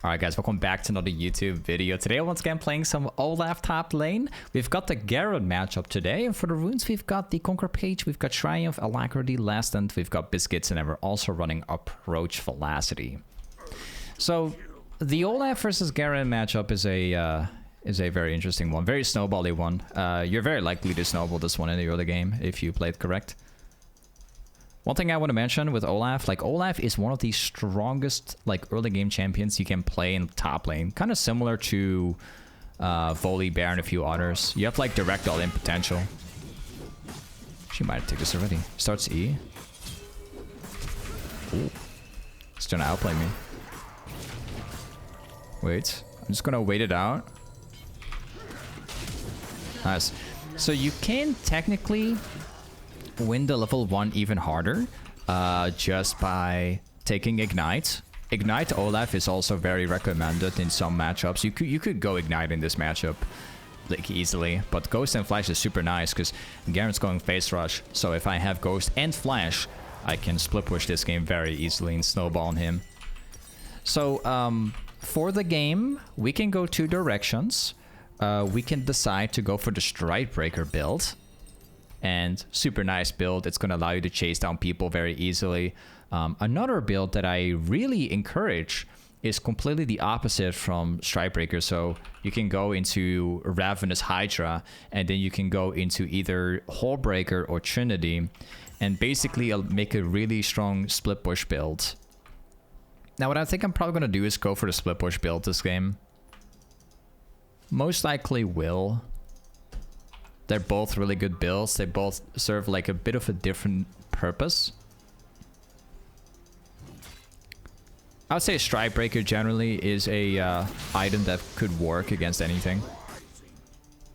Alright guys, welcome back to another YouTube video. Today once again playing some Olaf top lane. We've got the Garen matchup today, and for the runes we've got the Conquer Page, we've got Triumph, Alacrity, Last End, we've got Biscuits, and then we're also running Approach Velocity. So the Olaf versus Garen matchup is a very interesting one, very snowbally one. You're very likely to snowball this one in the early game if you played correct. One thing I want to mention with Olaf, like Olaf is one of the strongest like early game champions you can play in top lane. Kind of similar to Volley, Bear, and a few others. You have like direct all-in potential. She might have taken this already. Starts E. Ooh. It's trying to outplay me. Wait. I'm just gonna wait it out. Nice. So you can technically win the level 1 even harder just by taking Ignite. Ignite Olaf is also very recommended in some matchups. You could go Ignite in this matchup like easily, but Ghost and Flash is super nice because Garen's going Phase Rush. So if I have Ghost and Flash, I can split push this game very easily and snowball on him. So for the game, we can go two directions. We can decide to go for the Stridebreaker build. And super nice build. It's going to allow you to chase down people very easily. Another build that I really encourage is completely the opposite from Stridebreaker. So you can go into Ravenous Hydra, and then you can go into either Hullbreaker or Trinity, and basically make a really strong split push build. Now what I think I'm probably going to do is go for the split push build this game. Most likely will. They're both really good builds. They both serve like a bit of a different purpose. I would say Stridebreaker generally is a item that could work against anything.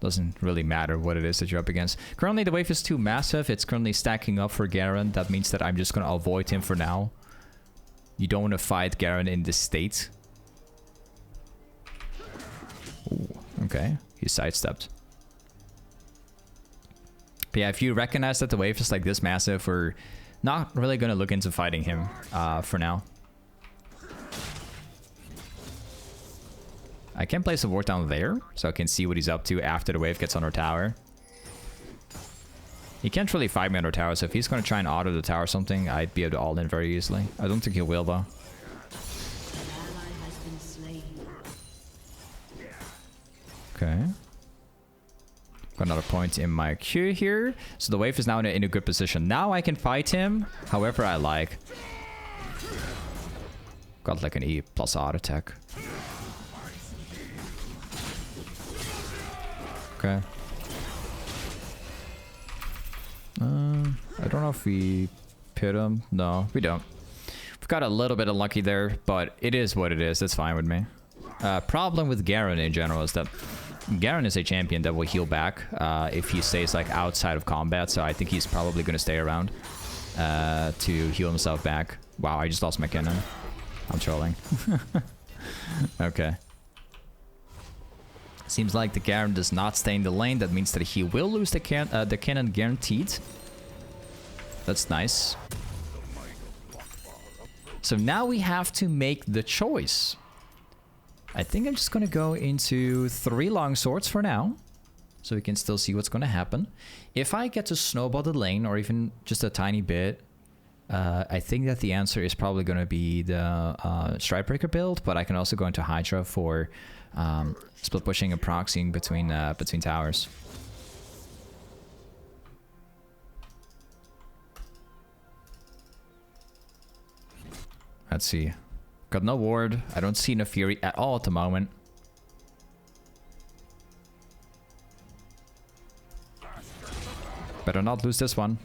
Doesn't really matter what it is that you're up against. Currently the wave is too massive. It's currently stacking up for Garen. That means that I'm just going to avoid him for now. You don't want to fight Garen in this state. Ooh, okay. He sidestepped. But yeah, if you recognize that the wave is like this massive, we're not really going to look into fighting him for now. I can place a ward down there, so I can see what he's up to after the wave gets on our tower. He can't really fight me on our tower, so if he's going to try and auto the tower or something, I'd be able to all-in very easily. I don't think he will, though. Okay. Got another point in my queue here. So the wave is now in a good position. Now I can fight him however I like. Got like an E plus auto attack. Okay. I don't know if we pit him. No, we don't. We've got a little bit of lucky there, but it is what it is. It's fine with me. Problem with Garen in general is that Garen is a champion that will heal back if he stays like outside of combat, so I think he's probably going to stay around to heal himself back. Wow, I just lost my cannon. I'm trolling. Okay. Seems like the Garen does not stay in the lane. That means that he will lose the cannon guaranteed. That's nice. So now we have to make the choice. I think I'm just going to go into 3 long swords for now, so we can still see what's going to happen. If I get to snowball the lane, or even just a tiny bit, I think that the answer is probably going to be the Stridebreaker build, but I can also go into Hydra for split pushing and proxying between towers. Let's see. Got no ward. I don't see no fury at all at the moment. Better not lose this one.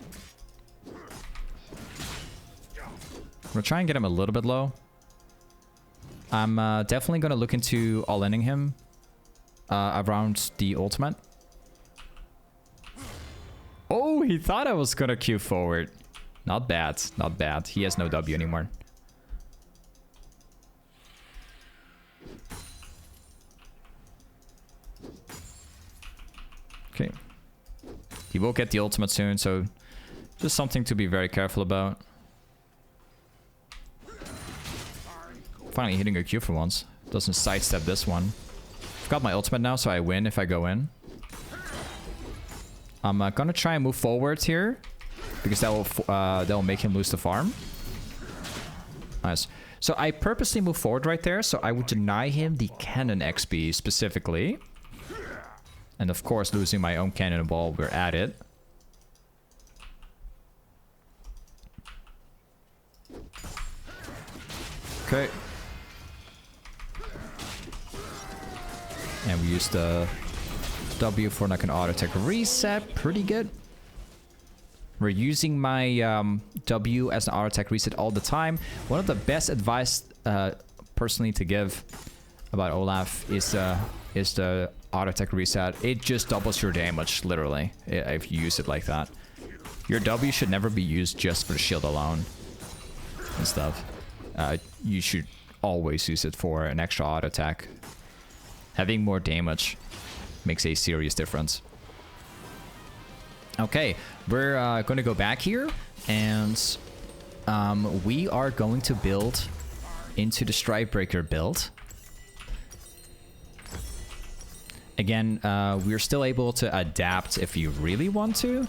I'm gonna try and get him a little bit low. I'm definitely gonna look into all-inning him around the ultimate. Oh, he thought I was gonna queue forward. Not bad, not bad. He has no W anymore. Okay. He will get the ultimate soon, so just something to be very careful about. Finally hitting a Q for once. Doesn't sidestep this one. I've got my ultimate now, so I win if I go in. I'm gonna try and move forwards here, because that will make him lose the farm. Nice. So I purposely moved forward right there, so I would deny him the cannon XP specifically. And of course, losing my own cannonball, we're at it. Okay. And we use the W for like an auto attack reset. Pretty good. We're using my W as an auto attack reset all the time. One of the best advice personally to give about Olaf is the auto attack reset. It just doubles your damage, literally, if you use it like that. Your W should never be used just for the shield alone and stuff. You should always use it for an extra auto attack. Having more damage makes a serious difference. Okay, we're going to go back here, and we are going to build into the stridebreaker build. Again, we're still able to adapt if you really want to.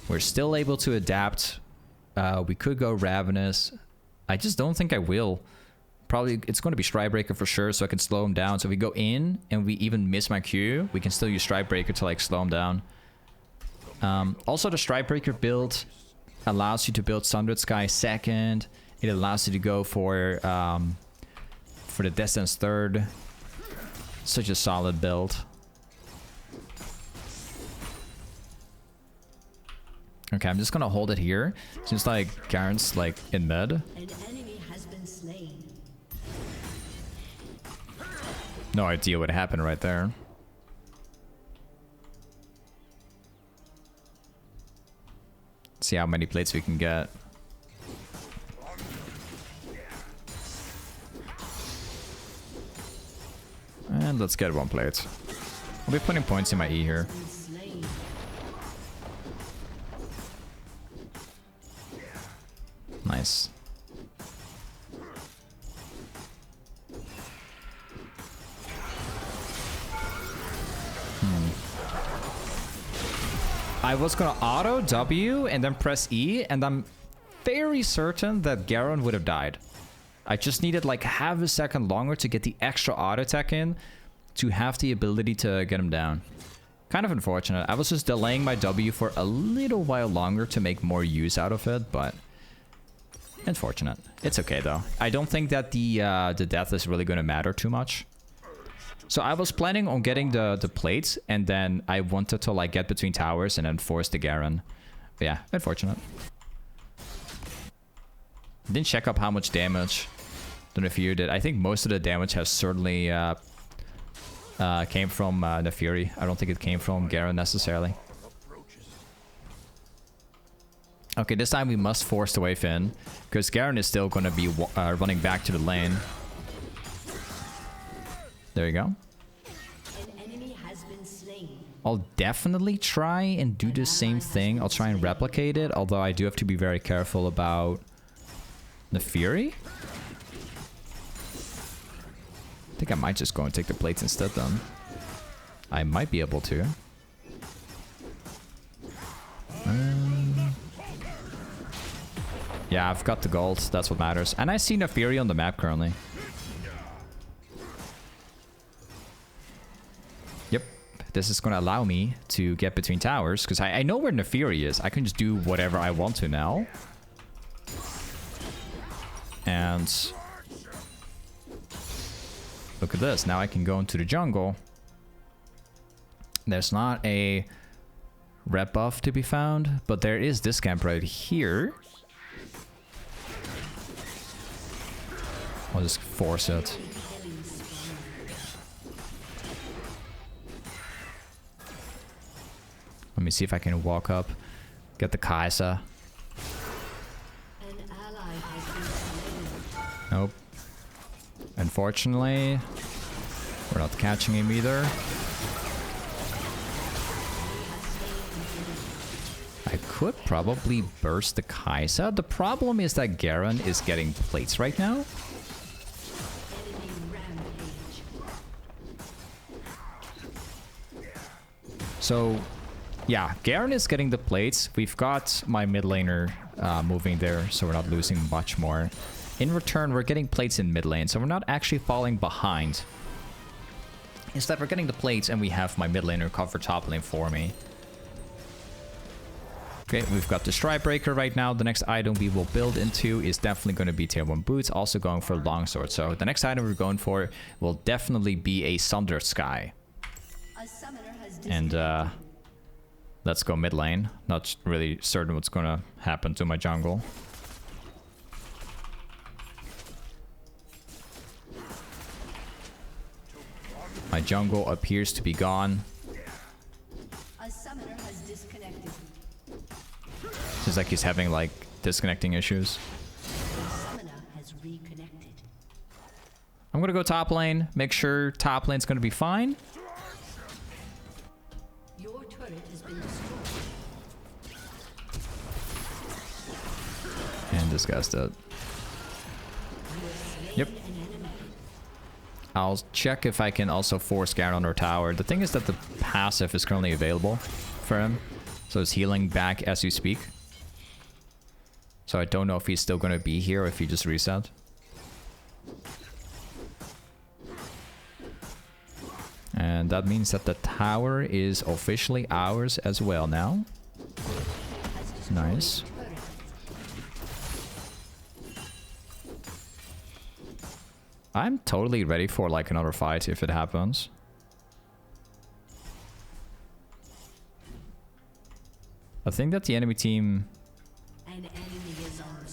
We're still able to adapt. We could go Ravenous. I just don't think I will. Probably it's going to be Stridebreaker for sure, so I can slow him down. So if we go in and we even miss my Q, we can still use Stridebreaker to like slow him down. Also, the Stridebreaker build allows you to build Sundered Sky second. It allows you to go for the Distance third. Such a solid build. Okay, I'm just gonna hold it here. Seems like Garen's like in mid. An enemy has been slain. No idea what happened right there. See how many plates we can get. And let's get one plate. I'll be putting points in my E here. Nice. I was gonna auto W and then press E, and I'm very certain that Garen would have died. I just needed like half a second longer to get the extra auto attack in to have the ability to get him down. Kind of unfortunate. I was just delaying my W for a little while longer to make more use out of it, but unfortunate. It's okay though. I don't think that the death is really going to matter too much. So I was planning on getting the plates, and then I wanted to like get between towers and then force the Garen. But yeah, unfortunate. Didn't check up how much damage. Don't know if you did. I think most of the damage has certainly came from the Fury. I don't think it came from Garen necessarily. Okay, this time we must force the wave in, because Garen is still going to be running back to the lane. There you go. An enemy has been slain. I'll definitely try and do the same thing. I'll try and replicate it, although I do have to be very careful about the Fury. I think I might just go and take the plates instead then. I might be able to. Yeah, I've got the gold. That's what matters. And I see Nefiri on the map currently. Yep. This is going to allow me to get between towers, because I know where Nefiri is. I can just do whatever I want to now. And look at this. Now I can go into the jungle. There's not a rep buff to be found, but there is this camp right here. I'll just force it. Let me see if I can walk up, get the Kai'Sa. Nope. Unfortunately, we're not catching him either. I could probably burst the Kai'Sa. The problem is that Garen is getting plates right now. So, yeah, Garen is getting the plates. We've got my mid laner moving there, so we're not losing much more. In return, we're getting plates in mid lane, so we're not actually falling behind. Instead, we're getting the plates, and we have my mid laner cover top lane for me. Okay, we've got the stridebreaker right now. The next item we will build into is definitely going to be tier 1 boots, also going for longsword. So the next item we're going for will definitely be a sundered sky. And let's go mid lane. Not really certain what's going to happen to my jungle. My jungle appears to be gone. A summoner has disconnected. Seems like he's having like disconnecting issues. A summoner has reconnected. I'm gonna go top lane, make sure top lane's gonna be fine. Your turret has been destroyed. And this guy's dead. Yep. I'll check if I can also force Garen on our tower. The thing is that the passive is currently available for him. So it's healing back as you speak. So I don't know if he's still going to be here or if he just reset. And that means that the tower is officially ours as well now. Nice. I'm totally ready for like another fight if it happens. I think that the enemy team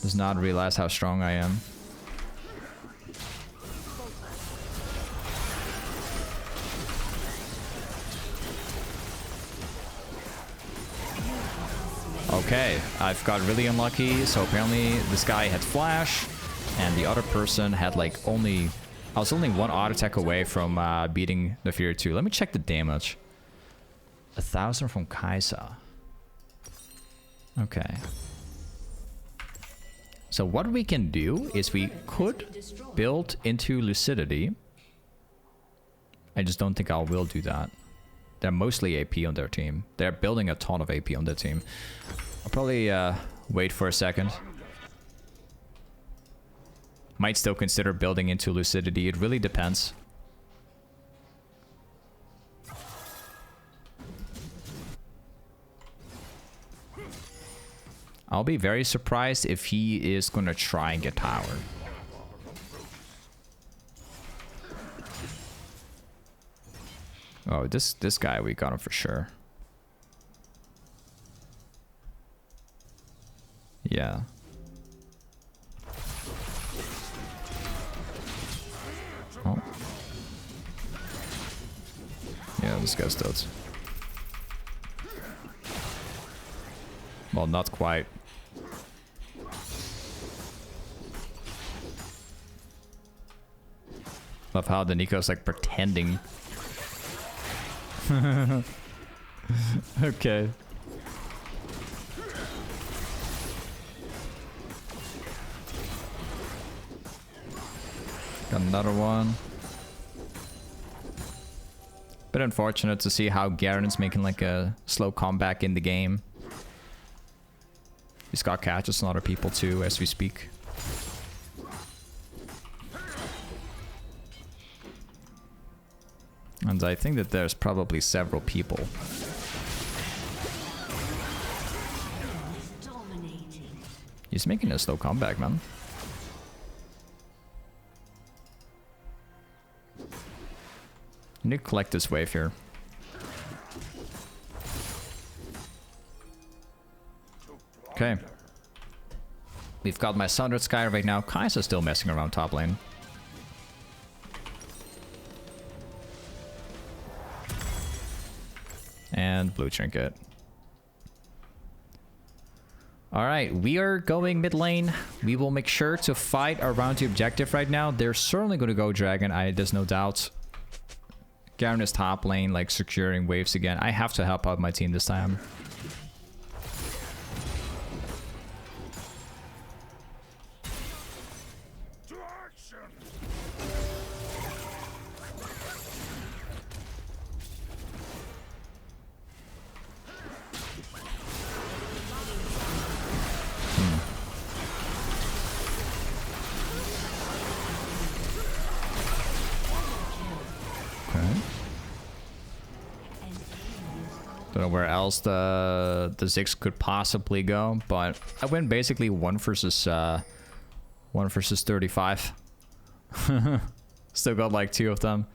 does not realize how strong I am. Okay, I've got really unlucky, so apparently this guy had flash, and the other person had like only... I was only one auto attack away from beating the Fury 2. Let me check the damage. 1,000 from Kaisa. Okay. So what we can do is we could build into Lucidity. I just don't think I will do that. They're mostly AP on their team. They're building a ton of AP on their team. I'll probably wait for a second. Might still consider building into Lucidity. It really depends. I'll be very surprised if he is going to try and get tower. Oh, this guy, we got him for sure. Yeah. Oh. Yeah, this guy's dead. Well, not quite. Love how the Nico's like pretending. Okay. Got another one. Bit unfortunate to see how Garen's making like a slow comeback in the game. He's got catches on other people too as we speak. And I think that there's probably several people. He's making a slow comeback, man. I need to collect this wave here. Okay. We've got my Sundered Sky right now. Kai'Sa's still messing around top lane. And blue trinket. Alright, we are going mid lane. We will make sure to fight around the objective right now. They're certainly going to go dragon, there's no doubt. Garen is top lane, like securing waves again. I have to help out my team this time. Don't know where else the Ziggs could possibly go, but I win basically 1 versus 35. Still got like 2 of them.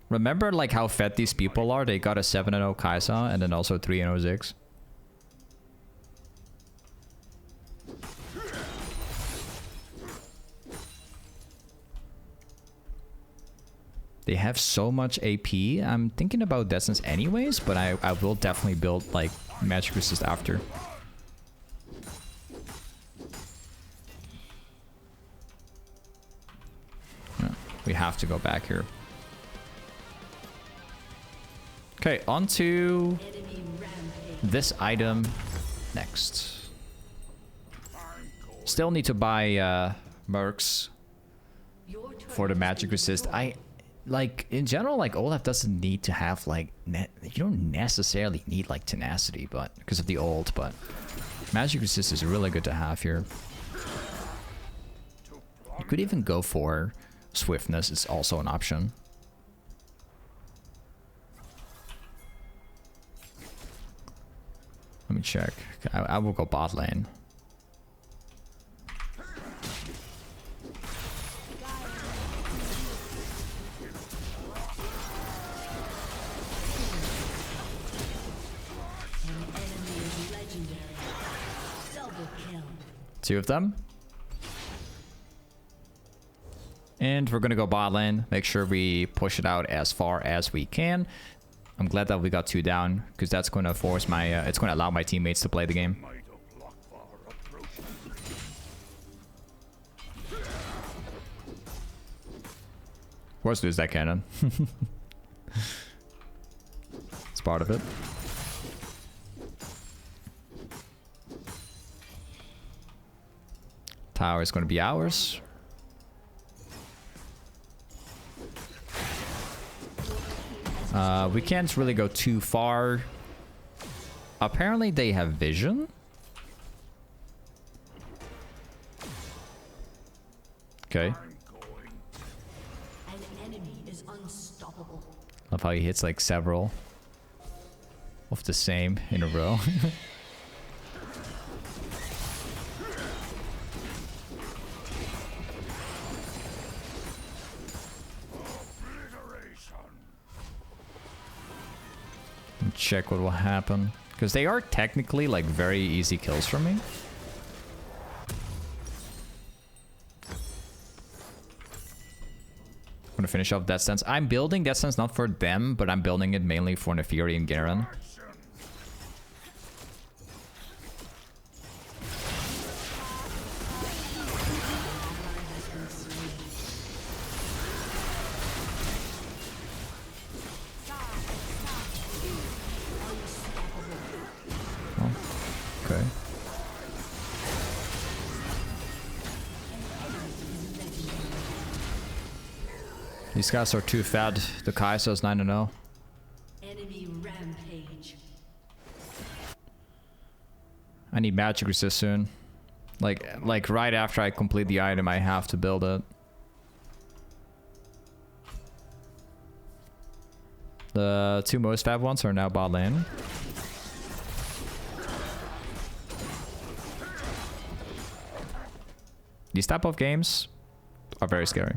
Remember like how fed these people are? They got a 7-0 Kai'Sa and then also 3-0 Ziggs. They have so much AP. I'm thinking about Destins anyways, but I will definitely build like magic resist after. Yeah, we have to go back here. Okay, on to this item next. Still need to buy mercs for the magic resist. Like in general, like Olaf doesn't need to have like you don't necessarily need like tenacity, but because of the ult, but magic resist is really good to have here. You could even go for swiftness. It's also an option. Let me check. I will go bot lane. Two of them. And we're gonna go bot lane. Make sure we push it out as far as we can. I'm glad that we got 2 down, because that's gonna force my it's gonna allow my teammates to play the game. Of course, lose that cannon. It's part of it. Tower is going to be ours. We can't really go too far. Apparently they have vision. Okay. An enemy is unstoppable. Love how he hits like several of the same in a row. Check what will happen, because they are technically like very easy kills for me. I'm gonna finish off Death Stance. I'm building Death Stance not for them, but I'm building it mainly for Nefiri and Garen. Okay. These guys are too fed. The Kai'Sa is 9-0. Enemy rampage. I need magic resist soon. Like right after I complete the item, I have to build it. The 2 most fab ones are now bot lane. These type of games are very scary.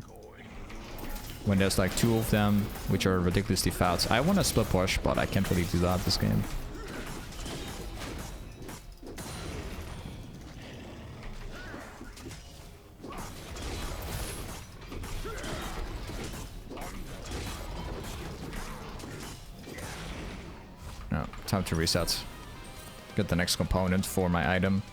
When there's like 2 of them, which are ridiculously fast. I want to split push, but I can't really do that this game. No, time to reset. Get the next component for my item.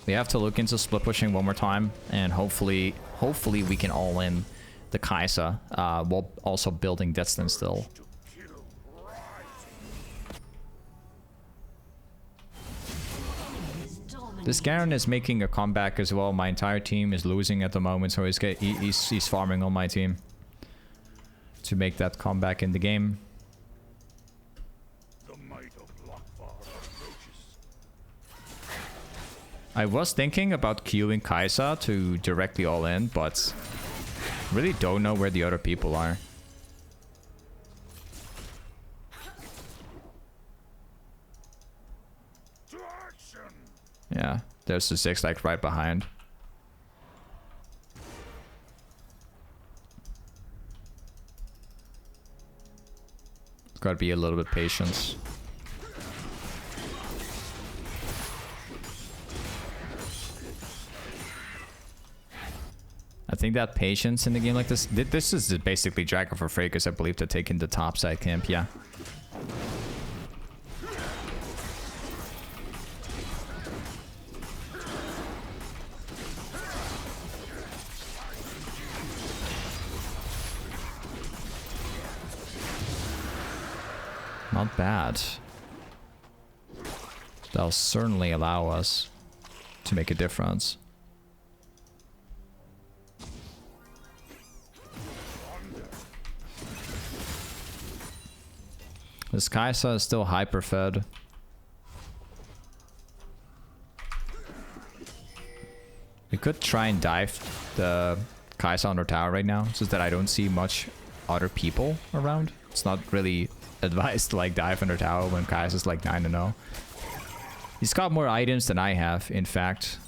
We have to look into split pushing one more time, and hopefully we can all in the Kai'Sa while also building Deathstone still. This Garen is making a comeback as well. My entire team is losing at the moment, so he's farming on my team to make that comeback in the game. I was thinking about queuing Kai'Sa to directly all in, but really don't know where the other people are. Yeah, there's the 6 like right behind. It's gotta be a little bit patience. I think that patience in the game like this is basically Dragon for Fracas, I believe, to take in the top side camp, yeah. Not bad. That'll certainly allow us to make a difference. This Kaisa is still hyper-fed. We could try and dive the Kaisa on our tower right now. It's just that I don't see much other people around. It's not really advised to like dive under tower when Kaisa's like 9-0. He's got more items than I have, in fact.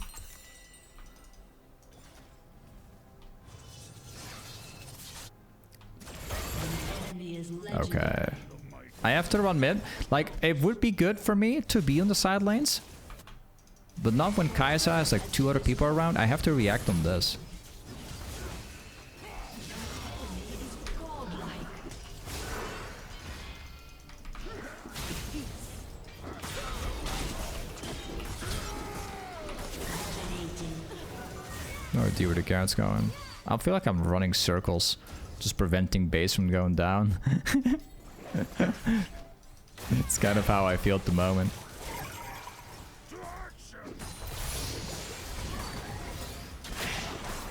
Okay. I have to run mid. Like, it would be good for me to be on the side lanes. But not when Kaisa has like 2 other people around. I have to react on this. No idea where the Garrett's going. I feel like I'm running circles. Just preventing base from going down. It's kind of how I feel at the moment.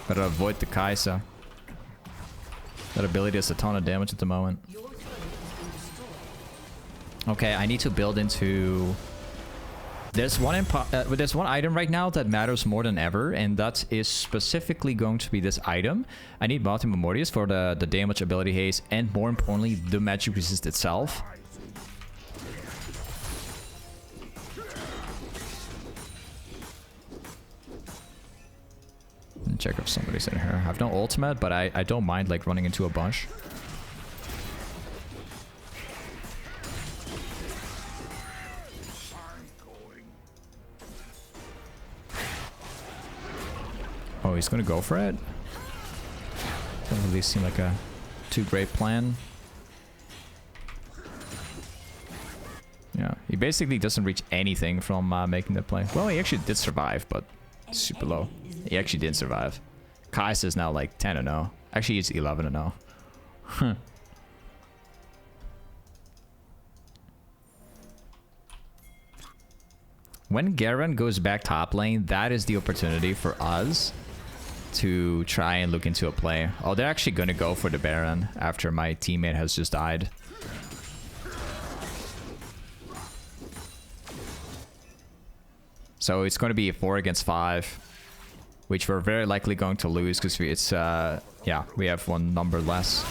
Gotta avoid the Kaisa. That ability does a ton of damage at the moment. Okay, I need to build into... There's one item right now that matters more than ever, and that is specifically going to be this item. I need Multimum Mortius for the damage, ability haste, and more importantly, the magic resist itself. Check if somebody's in here. I have no ultimate, but I don't mind like running into a bunch. Oh, he's gonna go for it? Doesn't really seem like a too great plan. Yeah, he basically doesn't reach anything from making that play. Well, he actually did survive, but super low. He actually didn't survive. Kais is now like 10-0. Actually, he's 11-0. Huh. When Garen goes back top lane, that is the opportunity for us to try and look into a play. Oh, they're actually going to go for the Baron after my teammate has just died. So it's going to be a 4 against 5, which we're very likely going to lose because it's yeah, we have 1 number less.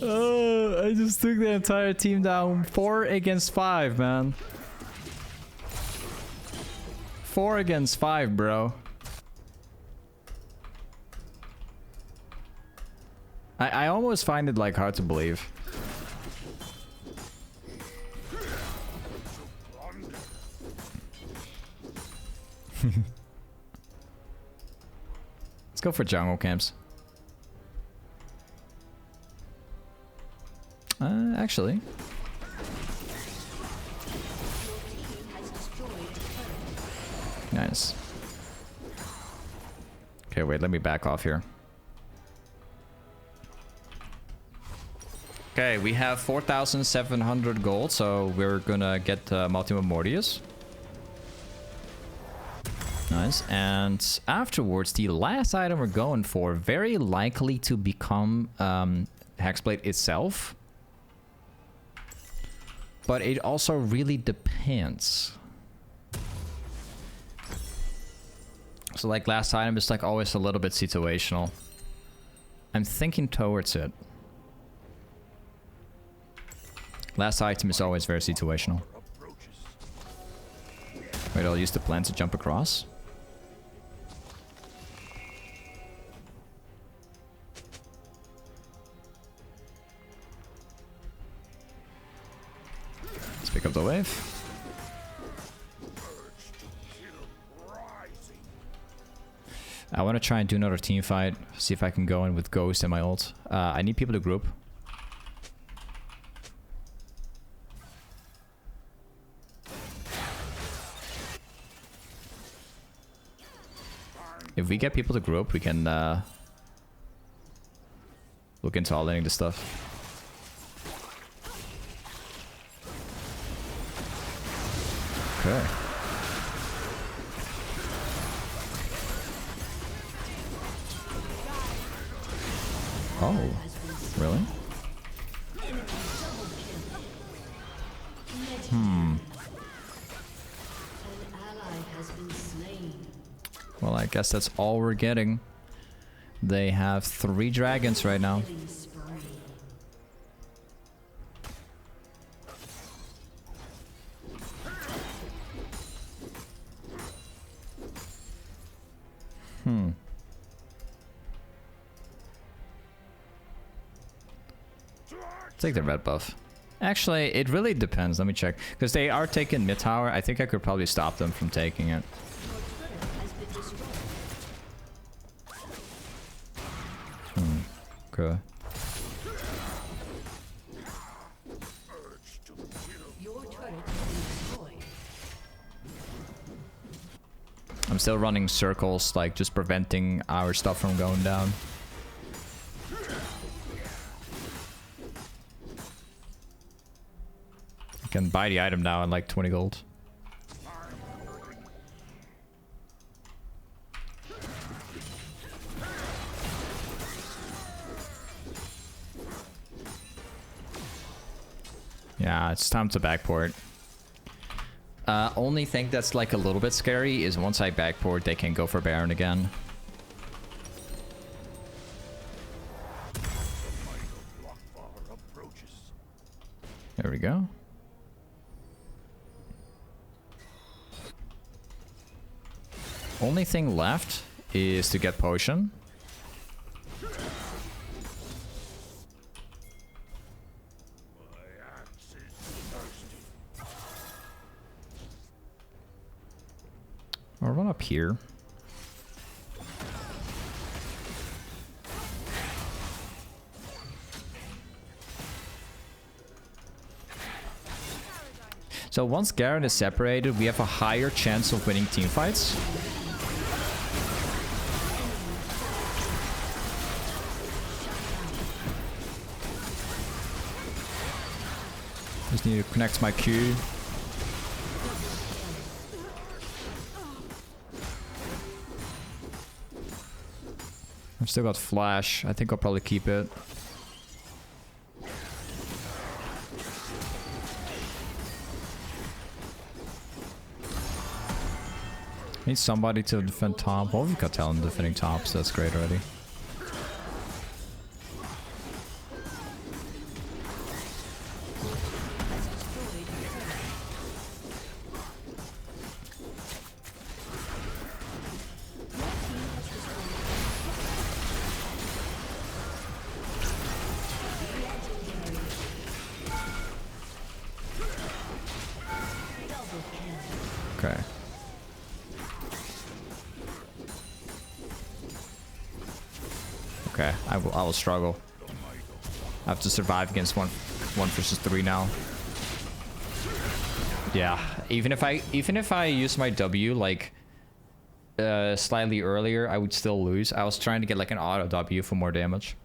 Oh, I just took the entire team down. 4 against 5, man. 4 against 5, bro. I almost find it like hard to believe. Let's go for jungle camps. Actually. Nice. Okay, wait, let me back off here. Okay, we have 4,700 gold, so we're gonna get Multimum Mortius. nice. And afterwards, the last item we're going for, very likely to become hexplate itself. But it also really depends. So like last item is like always a little bit situational. I'm thinking towards it. Last item is always very situational. Wait, I'll use the plan to jump across. Let's pick up the wave. I want to try and do another team fight. See if I can go in with Ghost and my ult. I need people to group. If we get people to group, we can look into all-inning this stuff. Okay. Oh, really? Well, I guess that's all we're getting. They have 3 dragons right now. Take the red buff. Actually, it really depends. Let me check. Because they are taking mid tower. I think I could probably stop them from taking it. Okay. I'm still running circles, like just preventing our stuff from going down. I can buy the item now at like 20 gold. Yeah, it's time to backport. Only thing that's like a little bit scary is once I backport, they can go for Baron again. There we go. Only thing left is to get potion. Or run up here. So once Garen is separated, we have a higher chance of winning team fights. Just need to connect my Q. I've still got flash. I think I'll probably keep it. Need somebody to defend top. Well, we've got talent defending top, so that's great already. Okay. Okay, I will struggle. I have to survive against one versus 3 now. Yeah, even if I use my W like slightly earlier, I would still lose. I was trying to get like an auto W for more damage.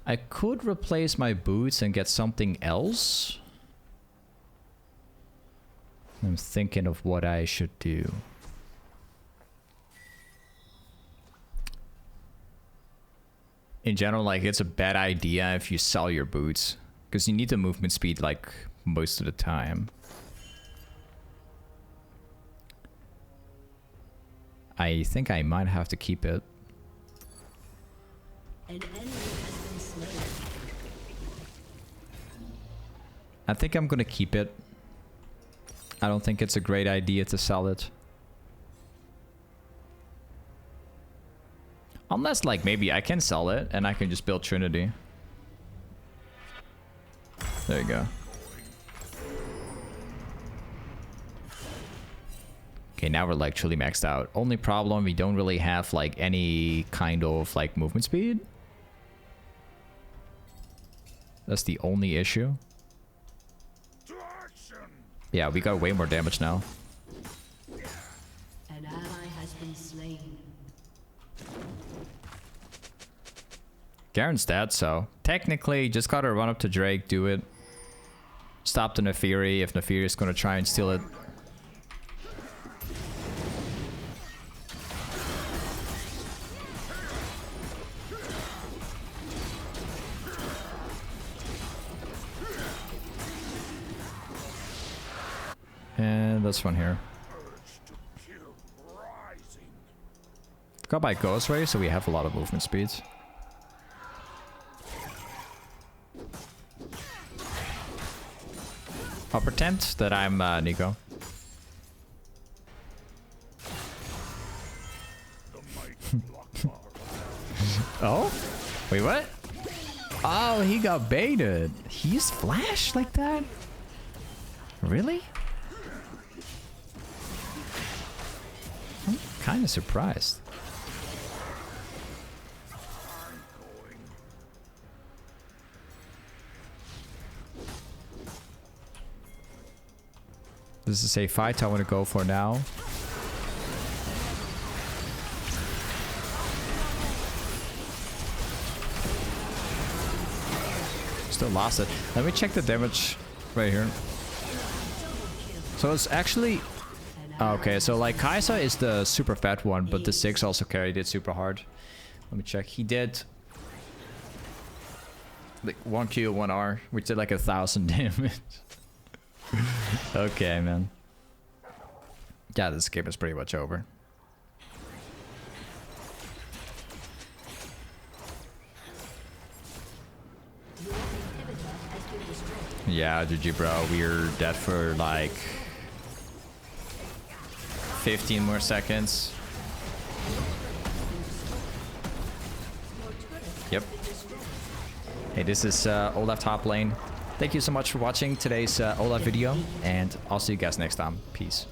I could replace my boots and get something else. I'm thinking of what I should do. In general, like, it's a bad idea if you sell your boots, because you need the movement speed like most of the time. I think I might have to keep it. An enemy has been slain. I think I'm gonna keep it. I don't think it's a great idea to sell it. Unless, like, maybe I can sell it and I can just build Trinity. There you go. Okay, now we're like truly maxed out. Only problem, we don't really have like any kind of like movement speed. That's the only issue. Yeah, we got way more damage now. An ally has been slain. Garen's dead, so technically just gotta run up to Drake, do it. Stop the Nefiri if Nefiri is gonna try and steal it. And this one here. Got by Ghost Ray, so we have a lot of movement speeds. I'll pretend that I'm Nico. Oh? Wait, what? Oh, he got baited. He used flash like that? Really? I'm kind of surprised. This is a fight I want to go for now. Still lost it. Let me check the damage right here. So it's actually... Okay, so like Kaisa is the super fat one, but the 6 also carried it super hard. Let me check. He did like 1 Q, 1 R, which did like 1,000 damage. Okay, man. Yeah, this game is pretty much over. Yeah, GG, bro. We're dead for like 15 more seconds. Yep. Hey, this is Olaf Toplane. Thank you so much for watching today's Olaf video, and I'll see you guys next time. Peace.